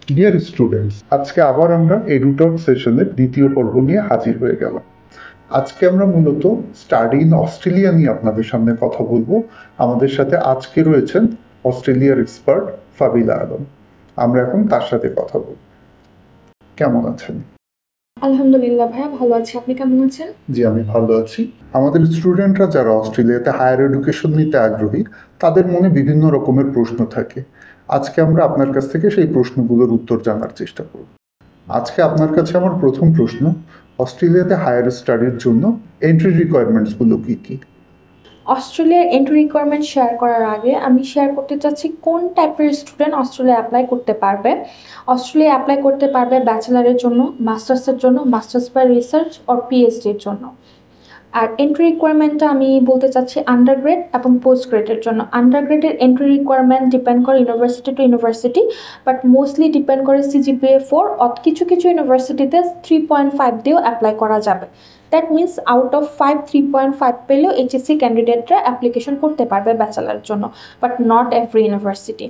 Dear students, আজকে আবার আমরা এডুটক সেশনের দ্বিতীয় পর্ব নিয়ে হাজির হয়ে গেলাম। আজকে আমরা মূলত স্টাডি ইন অস্ট্রেলিয়া নিয়ে আপনাদের সামনে কথা বলবো। আমাদের সাথে আজকে রয়েছেন অস্ট্রেলিয়ার এক্সপার্ট ফাবিলা আলম। আমরা এখন তার সাথে কথা বলব। কেমন আছেন? আলহামদুলিল্লাহ ভাইয়া, ভালো আছি। আপনি কেমন আছেন? জি, আমি ভালো আছি। আমাদের স্টুডেন্টরা যারা অস্ট্রেলিয়াতে হায়ার এডুকেশন নিতে আগ্রহী, তাদের মনে বিভিন্ন রকমের প্রশ্ন থাকে। আজকে আমরা আপনার কাছ থেকে সেই প্রশ্নগুলোর উত্তর জানার চেষ্টা করব। আজকে আপনার কাছে আমার প্রথম প্রশ্ন, অস্ট্রেলিয়াতে হায়ার স্টাডির জন্য এন্ট্রি রিকোয়ারমেন্টসগুলো কী কী? অস্ট্রেলিয়ার এন্ট্রি রিকোয়ারমেন্ট শেয়ার করার আগে আমি শেয়ার করতে চাচ্ছি কোন টাইপের স্টুডেন্ট অস্ট্রেলিয়া অ্যাপ্লাই করতে পারবে। অস্ট্রেলিয়া অ্যাপ্লাই করতে পারবে ব্যাচেলারের জন্য, মাস্টার্সের জন্য, মাস্টার্স বাই রিসার্চ অর পিএইচডির জন্য। আর এন্ট্রি রিকোয়ারমেন্টটা আমি বলতে চাচ্ছি আন্ডারগ্রেড এবং পোস্ট গ্রেডের জন্য। আন্ডারগ্রেডের এন্ট্রি রিকোয়ারমেন্ট ডিপেন্ড করে university two university, but mostly depend করে সিজিপিএ 4। কিছু কিছু ইউনিভার্সিটিতে 3.5 দিয়েও অ্যাপ্লাই করা যাবে। দ্যাট মিনস আউট অফ 5 3.5 পেলেও এইচএসসি ক্যান্ডিডেটরা অ্যাপ্লিকেশন করতে পারবে ব্যাচেলারের জন্য, বাট নট এভরি ইউনিভার্সিটি।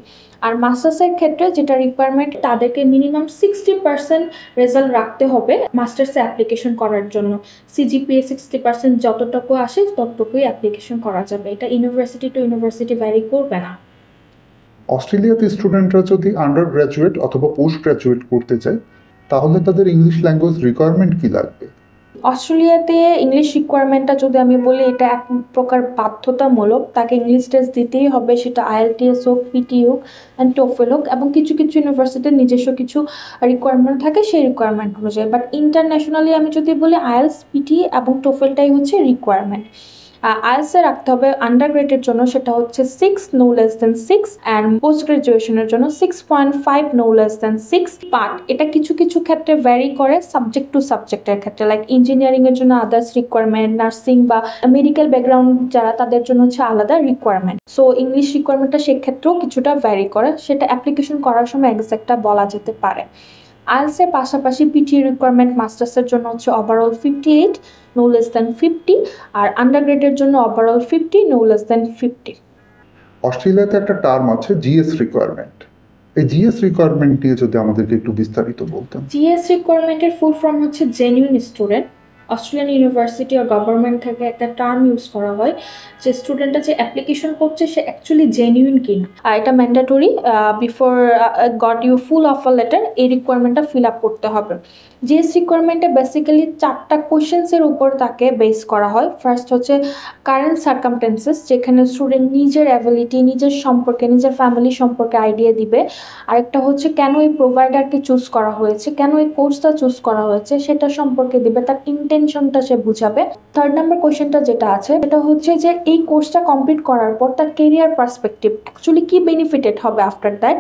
আর মাস্টার্সের ক্ষেত্রে যেটা রিকোয়ারমেন্ট, তাদেরকে মিনিমাম 60% রেজাল্ট রাখতে হবে মাস্টার্সে অ্যাপ্লিকেশন করার জন্য। সিজিপিএ 60% যতটুকু আসে ততটুকুই অ্যাপ্লিকেশন করা যাবে। এটা ইউনিভার্সিটি টু ইউনিভার্সিটি ভ্যারি করবে না। অস্ট্রেলিয়াতে স্টুডেন্টরা যদি আন্ডার গ্র্যাজুয়েট অথবা পোস্ট গ্র্যাজুয়েট করতে চায়, তাহলে তাদের ইংলিশ ল্যাঙ্গুয়েজ রিকোয়ারমেন্ট কী লাগবে? অস্ট্রেলিয়াতে ইংলিশ রিকোয়ারমেন্টটা যদি আমি বলি, এটা এক প্রকার বাধ্যতামূলক। তাকে ইংলিশ টেস্ট দিতেই হবে, সেটা আইএলটিএস হোক, পিটি হোক অ্যান্ড টোফেল হোক। এবং কিছু কিছু ইউনিভার্সিটির নিজস্ব কিছু রিকোয়ারমেন্ট থাকে সেই রিকোয়ারমেন্ট অনুযায়ী। বাট ইন্টারন্যাশনালি আমি যদি বলি, আইএলস, পিটি এবং টোফেলটাই হচ্ছে রিকোয়ারমেন্ট। আইএলসে রাখতে হবে আন্ডারগ্রেডের জন্য, সেটা হচ্ছে 6 no less than 6, and post গ্রাজুয়েশনের জন্য 6.5 নো লেস দেন 6। বাট এটা কিছু কিছু ক্ষেত্রে ভ্যারি করে সাবজেক্ট টু সাবজেক্টের ক্ষেত্রে। লাইক ইঞ্জিনিয়ারিংয়ের জন্য আদার্স রিকোয়ারমেন্ট, নার্সিং বা মেডিকেল ব্যাকগ্রাউন্ড যারা, তাদের জন্য হচ্ছে আলাদা রিকোয়ারমেন্ট। সো ইংলিশ রিকোয়ারমেন্টটা সেক্ষেত্রেও কিছুটা ভ্যারি করে, সেটা অ্যাপ্লিকেশন করার সময় এক্সাক্টটা বলা যেতে পারে। আইএলসের পাশাপাশি পিটি রিকোয়ারমেন্ট মাস্টার্সের জন্য হচ্ছে ওভারঅল 58 নো লেস দ্যান 50, আর আন্ডারগ্রেডের জন্য ওভারঅল 50 নো লেস দ্যান 50। অস্ট্রেলিয়াতে একটা টার্ম আছে জিএস রিকোয়ারমেন্ট। এই জিএস রিকোয়ারমেন্ট নিয়ে যদি আমাদেরকে একটু বিস্তারিত বলতেন। জিএস রিকোয়ারমেন্টের ফুল ফর্ম হচ্ছে জেনুইন স্টুডেন্ট। অস্ট্রেলিয়ান ইউনিভার্সিটি আর গভর্নমেন্ট থেকে একটা টার্ম ইউজ করা হয় যে স্টুডেন্টটা যে অ্যাপ্লিকেশন করছে সে অ্যাকচুয়ালি জেনুইন কিনা। আর এটা mandatory, before got you full offer letter এই রিকোয়ারমেন্টটা ফিল আপ করতে হবে। জিএস রিকোয়ারমেন্টে বেসিক্যালি 4টা কোয়েশ্চেন্সের উপর তাকে বেস করা হয়। ফার্স্ট হচ্ছে কারেন্ট সার্কামটেন্সেস, যেখানে স্টুডেন্ট নিজের অ্যাবিলিটি, নিজের সম্পর্কে, নিজের ফ্যামিলি সম্পর্কে আইডিয়া দিবে। আরেকটা হচ্ছে কেন এই প্রোভাইডারকে চুজ করা হয়েছে, কেন এই কোর্সটা চুজ করা হয়েছে সেটা সম্পর্কে দিবে, তার ইন্টেনশনটা সে বুঝাবে। 3rd নাম্বার কোয়েশ্চেনটা যেটা আছে সেটা হচ্ছে যে এই কোর্সটা কমপ্লিট করার পর তার কেরিয়ার পার্সপেক্টিভ, অ্যাকচুয়ালি কি বেনিফিটেড হবে আফটার দ্যাট,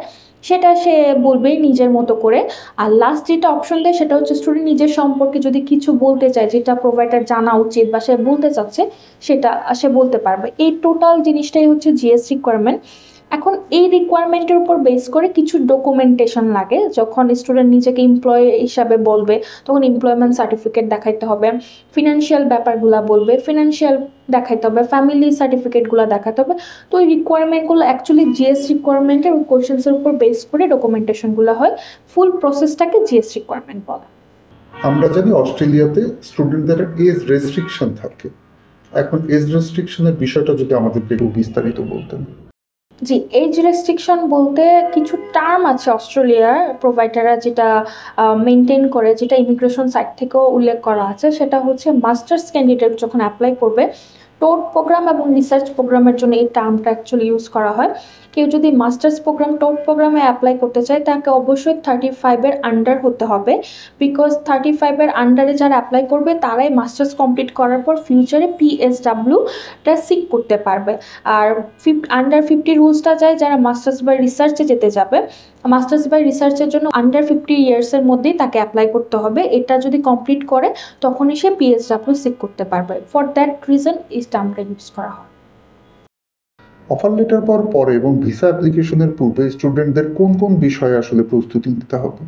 সেটা সে বলবে নিজের মতো করে। আর লাস্ট যেটা অপশন দেয় সেটা হচ্ছে স্টুডেন্ট নিজের সম্পর্কে যদি কিছু বলতে চায়, যেটা প্রোভাইডার জানা উচিত বা সে বলতে চাচ্ছে, সেটা সে বলতে পারবে। এই টোটাল জিনিসটাই হচ্ছে জিএস রিকোয়ারমেন্ট। এখন এই রিকোয়ারমেন্টের উপর বেস করে কিছু ডকুমেন্টেশন লাগে। যখন স্টুডেন্ট নিজেকে এমপ্লয় হিসাবে বলবে, তখন এমপ্লয়মেন্ট সার্টিফিকেট দেখাইতে হবে, ফিনান্সিয়াল ব্যাপারগুলো বলবে, ফিনান্সিয়াল দেখাইতে হবে, ফ্যামিলি সার্টিফিকেটগুলো দেখাতে হবে। তো ওই রিকোয়ারমেন্টগুলো অ্যাকচুয়ালি জিএস রিকোয়ারমেন্টের ওই কোয়েশ্চেন্সের উপর বেস করে ডকুমেন্টেশনগুলো হয়। ফুল প্রসেসটাকে জিএস রিকোয়ারমেন্ট বলে। আমরা জানি অস্ট্রেলিয়াতে স্টুডেন্টদের এজ রেস্ট্রিকশন থাকে। এখন এজ রেস্ট্রিকশনের বিষয়টা যদি আমাদেরকে একটু বিস্তারিত বলতেন। জি, এজ রেস্ট্রিকশন বলতে কিছু টার্ম আছে অস্ট্রেলিয়ার প্রোভাইডাররা যেটা মেনটেন করে, যেটা ইমিগ্রেশন সাইট থেকেও উল্লেখ করা আছে। সেটা হচ্ছে মাস্টার্স ক্যান্ডিডেট যখন অ্যাপ্লাই করবে, টোট প্রোগ্রাম এবং রিসার্চ প্রোগ্রামের জন্য এই টার্মটা অ্যাকচুয়ালি ইউজ করা হয়। কেউ যদি মাস্টার্স প্রোগ্রাম, টোট প্রোগ্রামে অ্যাপ্লাই করতে চায়, তাকে অবশ্যই 35-এর আন্ডার হতে হবে। বিকজ 35-এর আন্ডারে যারা অ্যাপ্লাই করবে তারাই মাস্টার্স কমপ্লিট করার পর ফিউচারে পিএসডাব্লিউটা সিক করতে পারবে। আর আন্ডার 50 রুলসটা যায় যারা মাস্টার্স বাই রিসার্চে যেতে যাবে। মাস্টার্স বাই রিসার্চের জন্য আন্ডার 50 ইয়ার্সের মধ্যেই তাকে অ্যাপ্লাই করতে হবে। এটা যদি কমপ্লিট করে তখনই সে পিএসডাব্লিউ সিক করতে পারবে। ফর দ্যাট রিজন এই টার্মটা ইউজ করা হয়। অফার লেটার পাওয়ার পরে এবং ভিসা অ্যাপ্লিকেশনের পূর্বে স্টুডেন্টদের কোন কোন বিষয়ে আসলে প্রস্তুতি নিতে হবে?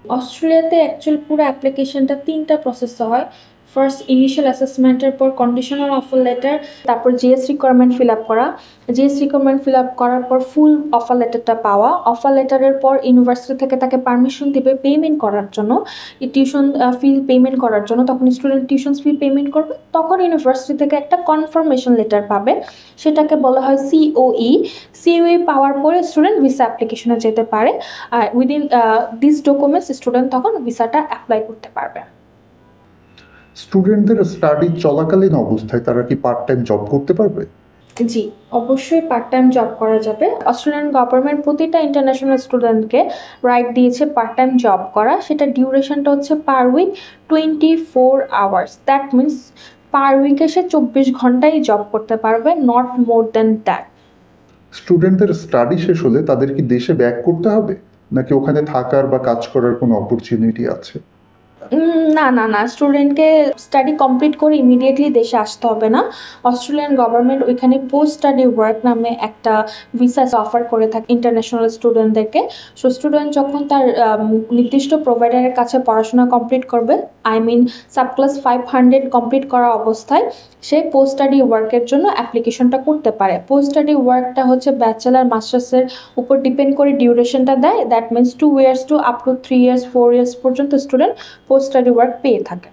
অস্ট্রেলিয়াতে অ্যাকচুয়ালি পুরো অ্যাপ্লিকেশনটা 3টা প্রসেসে হয়। ফার্স্ট ইনিশিয়াল অ্যাসেসমেন্টের পর কন্ডিশনাল অফার লেটার, তারপর জিএস রিকোয়ারমেন্ট ফিল আপ করা, জিএস রিকোয়ারমেন্ট ফিল আপ করার পর ফুল অফার লেটারটা পাওয়া, অফার লেটারের পর ইউনিভার্সিটি থেকে তাকে পারমিশন দিবে পেমেন্ট করার জন্য, টিউশন ফি পেমেন্ট করার জন্য। তখন স্টুডেন্ট টিউশন ফি পেমেন্ট করবে, তখন ইউনিভার্সিটি থেকে একটা কনফার্মেশন লেটার পাবে, সেটাকে বলা হয় সিওই। সিওই পাওয়ার পরে স্টুডেন্ট ভিসা অ্যাপ্লিকেশনে যেতে পারে, আর উইদিন দিস ডকুমেন্টস স্টুডেন্ট তখন ভিসাটা অ্যাপ্লাই করতে পারবে। স্টুডেন্টদের স্টাডি চলাকালীন অবস্থায় তারা কি পার্ট টাইম জব করতে পারবে? জি, অবশ্যই পার্ট টাইম জব করা যাবে। অস্ট্রেলিয়ান গভর্নমেন্ট প্রতিটা ইন্টারন্যাশনাল স্টুডেন্টকে রাইট দিয়েছে পার্ট টাইম জব করা। সেটা ডিউরেশনটা হচ্ছে per week 24 hours. That means per উইকে সে 24 ঘন্টাই জব করতে পারবে, নট মোর দ্যান দ্যাট। স্টুডেন্টদের স্টাডি শেষ হলে তাদের কি দেশে ব্যাক করতে হবে, নাকি ওখানে থাকার বা কাজ করার কোনো অপরচুনিটি আছে? না না না, স্টুডেন্টকে স্টাডি কমপ্লিট করে ইমিডিয়েটলি দেশে আসতে হবে না। অস্ট্রেলিয়ান গভর্নমেন্ট ওইখানে পোস্ট স্টাডি ওয়ার্ক নামে একটা ভিসা অফার করে থাকে ইন্টারন্যাশনাল স্টুডেন্টদেরকে। সো স্টুডেন্ট যখন তার নির্দিষ্ট প্রোভাইডারের কাছে পড়াশোনা কমপ্লিট করবে, I mean sub class 500 complete করা অবস্থায় সে পোস্ট স্টাডি ওয়ার্কের জন্য অ্যাপ্লিকেশনটা করতে পারে। পোস্ট স্টাডি ওয়ার্কটা হচ্ছে ব্যাচেলার মাস্টার্সের উপর ডিপেন্ড করে ডিউরেশনটা দেয়। That means 2 years to up to 3 years 4 years পর্যন্ত স্টুডেন্ট পোস্ট স্টাডি ওয়ার্ক পেয়ে থাকে।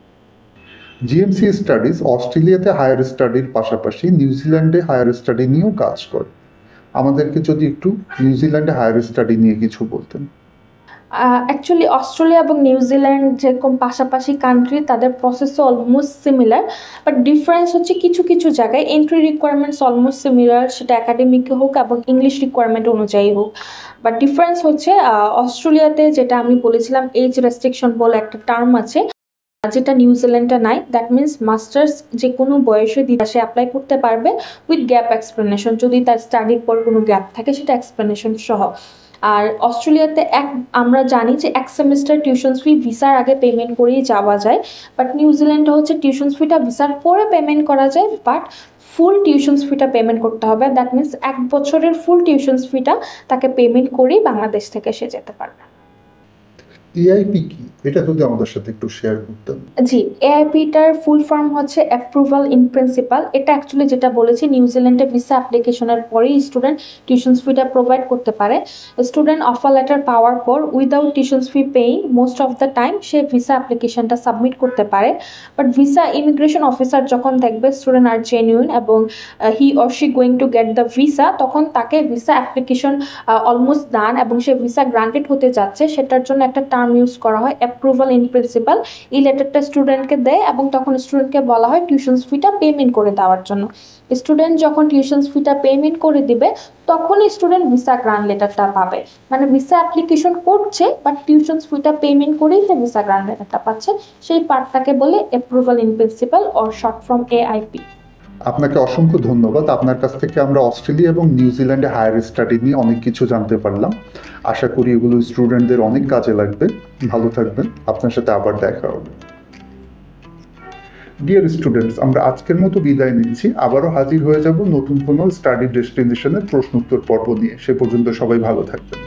জিএমসি স্টাডিজ অস্ট্রেলিয়াতে হায়ার স্টাডির পাশাপাশি নিউজিল্যান্ডে হায়ার স্টাডি নিয়েও কাজ করে। আমাদেরকে যদি একটু নিউজিল্যান্ডে হায়ার স্টাডি নিয়ে কিছু বলতেন। অ্যাকচুয়ালি অস্ট্রেলিয়া এবং নিউজিল্যান্ড যেরকম পাশাপাশি কান্ট্রি, তাদের প্রসেসও অলমোস্ট সিমিলার, বাট ডিফারেন্স হচ্ছে কিছু কিছু জায়গায় এন্ট্রি রিকোয়ারমেন্টস অলমোস্ট সিমিলার, সেটা একাডেমিকে হোক এবং ইংলিশ রিকোয়ারমেন্ট অনুযায়ী হোক। বাট ডিফারেন্স হচ্ছে অস্ট্রেলিয়াতে যেটা আমি বলেছিলাম এজ রেস্ট্রিকশন বলে একটা টার্ম আছে, যেটা নিউজিল্যান্ডে নাই। দ্যাট মিনস মাস্টার্স যে কোনো বয়সে সে অ্যাপ্লাই করতে পারবে উইথ গ্যাপ এক্সপ্লেনেশন, যদি তার স্টাডির পর কোনো গ্যাপ থাকে সেটা এক্সপ্লেনেশন সহ। আর অস্ট্রেলিয়াতে আমরা জানি যে 1 সেমিস্টার টিউশন ফি ভিসার আগে পেমেন্ট করেই যাওয়া যায়, বাট নিউজিল্যান্ডে হচ্ছে টিউশন ফিটা ভিসার পরে পেমেন্ট করা যায়, বাট ফুল টিউশন ফিটা পেমেন্ট করতে হবে। দ্যাট মিনস 1 বছরের ফুল টিউশন ফিটা তাকে পেমেন্ট করেই বাংলাদেশ থেকে সে যেতে পারবে। এআইপি কি, এটা যদি আমাদের সাথে একটু শেয়ার করতেন। জি, এআইপিটার ফুল ফর্ম হচ্ছে অ্যাপ্রুভাল ইন প্রিন্সিপাল। এটা অ্যাকচুয়ালি যেটা বলেছি, নিউজিল্যান্ডে ভিসা অ্যাপ্লিকেশনের পরেই স্টুডেন্ট টিউশনস ফিটা প্রোভাইড করতে পারে। স্টুডেন্ট অফার লেটার পাওয়ার পর without tuitions fee paying most of the time say visa অ্যাপ্লিকেশনটা সাবমিট করতে পারে। বাট ভিসা ইমিগ্রেশন অফিসার যখন দেখবে স্টুডেন্ট আর জেনুইন এবং he or she going to get the visa, তখন তাকে ভিসা অ্যাপ্লিকেশন অলমোস্ট ডান এবং সে ভিসা গ্রান্টেড হতে যাচ্ছে, সেটার জন্য একটা টার্ম ইউজ করা হয় অ্যাপ্রুভাল ইন প্রিন্সিপাল। এই লেটারটা স্টুডেন্টকে দেয় এবং তখন স্টুডেন্টকে বলা হয় টিউশন ফিটা পেমেন্ট করে দেওয়ার জন্য। স্টুডেন্ট যখন টিউশন ফিটা পেমেন্ট করে দিবে তখনই স্টুডেন্ট ভিসা গ্রান্ট লেটারটা পাবে। মানে ভিসা অ্যাপ্লিকেশন করছে বাট টিউশন ফিটা পেমেন্ট করেই সে ভিসা গ্রান্ট লেটারটা পাচ্ছে। সেই পার্টটাকে বলে approval in principal or short form AIP. আপনাকে অসংখ্য ধন্যবাদ। আপনার কাছ থেকে আমরা অস্ট্রেলিয়া এবং নিউজিল্যান্ডে হায়ার স্টাডি নিয়ে অনেক কিছু জানতে পারলাম। আশা করি এগুলো স্টুডেন্টদের অনেক কাজে লাগবে। ভালো থাকবেন, আপনার সাথে আবার দেখা হবে। ডিয়ার স্টুডেন্টস, আমরা আজকের মতো বিদায় নিচ্ছি। আবারও হাজির হয়ে যাব নতুন কোনো স্টাডি ডেস্টিনেশনের প্রশ্নোত্তর পর্ব নিয়ে। সে পর্যন্ত সবাই ভালো থাকবেন।